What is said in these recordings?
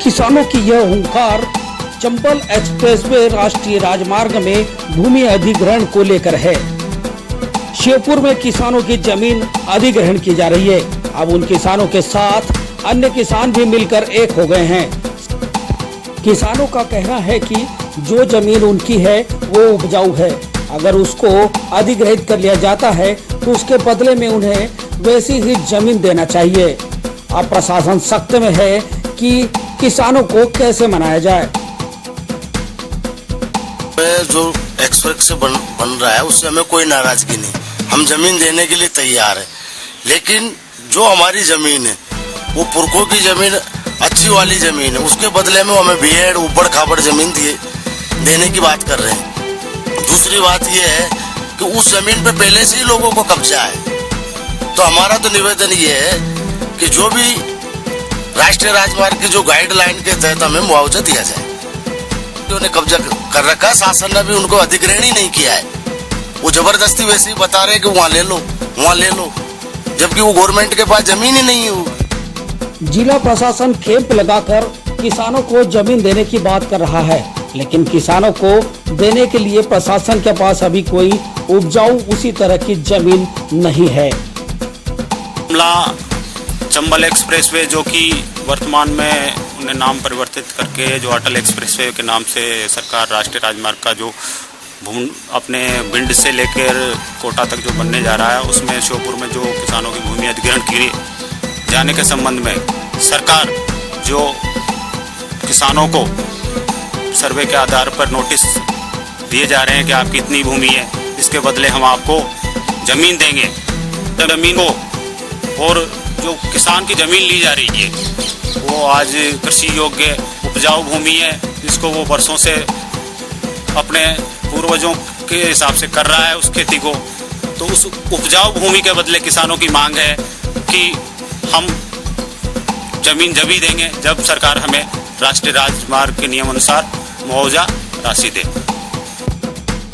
किसानों की यह हुंकार चंबल एक्सप्रेसवे राष्ट्रीय राजमार्ग में भूमि अधिग्रहण को लेकर है। शिवपुर में किसानों की जमीन अधिग्रहण की जा रही है। अब उन किसानों के साथ अन्य किसान भी मिलकर एक हो गए हैं। किसानों का कहना है कि जो जमीन उनकी है वो उपजाऊ है, अगर उसको अधिग्रहित कर लिया जाता है तो उसके बदले में उन्हें वैसी ही जमीन देना चाहिए। अब प्रशासन सख्त में है कि किसानों को कैसे मनाया जाए। जो एक्सप्रेस से बन रहा है उससे हमें कोई नाराजगी नहीं, हम जमीन देने के लिए तैयार है। लेकिन जो हमारी जमीन है वो पुरखों की जमीन, अच्छी वाली जमीन है, उसके बदले में हमें भेड़ उबड़ खाबड़ जमीन देने की बात कर रहे हैं। दूसरी बात यह है कि उस जमीन पे पहले से ही लोगों को कब्जा है। तो हमारा तो निवेदन ये है कि जो भी राष्ट्रीय राजमार्ग की जो गाइडलाइन के तहत हमें मुआवजा दिया जाए। उन्होंने कब्जा कर रखा, शासन ने भी उनको अधिग्रहण ही नहीं किया है। वो जबरदस्ती वैसे ही बता रहे कि वहाँ ले लो, वहाँ ले लो, जबकि वो गवर्नमेंट के पास जमीन ही नहीं है। जिला प्रशासन कैंप लगाकर किसानों को जमीन देने की बात कर रहा है, लेकिन किसानों को देने के लिए प्रशासन के पास अभी कोई उपजाऊ उसी तरह की जमीन नहीं है। चंबल एक्सप्रेसवे जो कि वर्तमान में उन्हें नाम परिवर्तित करके जो अटल एक्सप्रेसवे के नाम से सरकार राष्ट्रीय राजमार्ग का जो अपने भिंड से लेकर कोटा तक जो बनने जा रहा है, उसमें श्योपुर में जो किसानों की भूमि अधिग्रहण किए जाने के संबंध में सरकार जो किसानों को सर्वे के आधार पर नोटिस दिए जा रहे हैं कि आपकी इतनी भूमि है, इसके बदले हम आपको जमीन देंगे। जमीन को और जो किसान की जमीन ली जा रही है वो आज कृषि योग्य उपजाऊ भूमि है, जिसको वो वर्षों से अपने पूर्वजों के हिसाब से कर रहा है उस खेती को। तो उस उपजाऊ भूमि के बदले किसानों की मांग है कि हम जमीन जब ही देंगे जब सरकार हमें राष्ट्रीय राजमार्ग के नियम अनुसार मुआवजा राशि दे।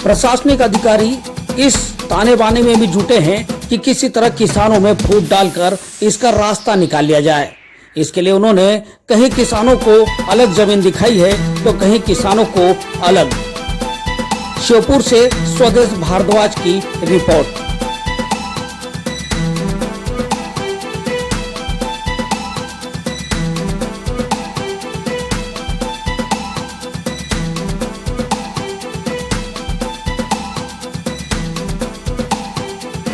प्रशासनिक अधिकारी इस ताने बाने में भी जुटे हैं कि किसी तरह किसानों में फूट डालकर इसका रास्ता निकाल लिया जाए। इसके लिए उन्होंने कहीं किसानों को अलग जमीन दिखाई है तो कहीं किसानों को अलग। शिवपुर से स्वदेश भारद्वाज की रिपोर्ट।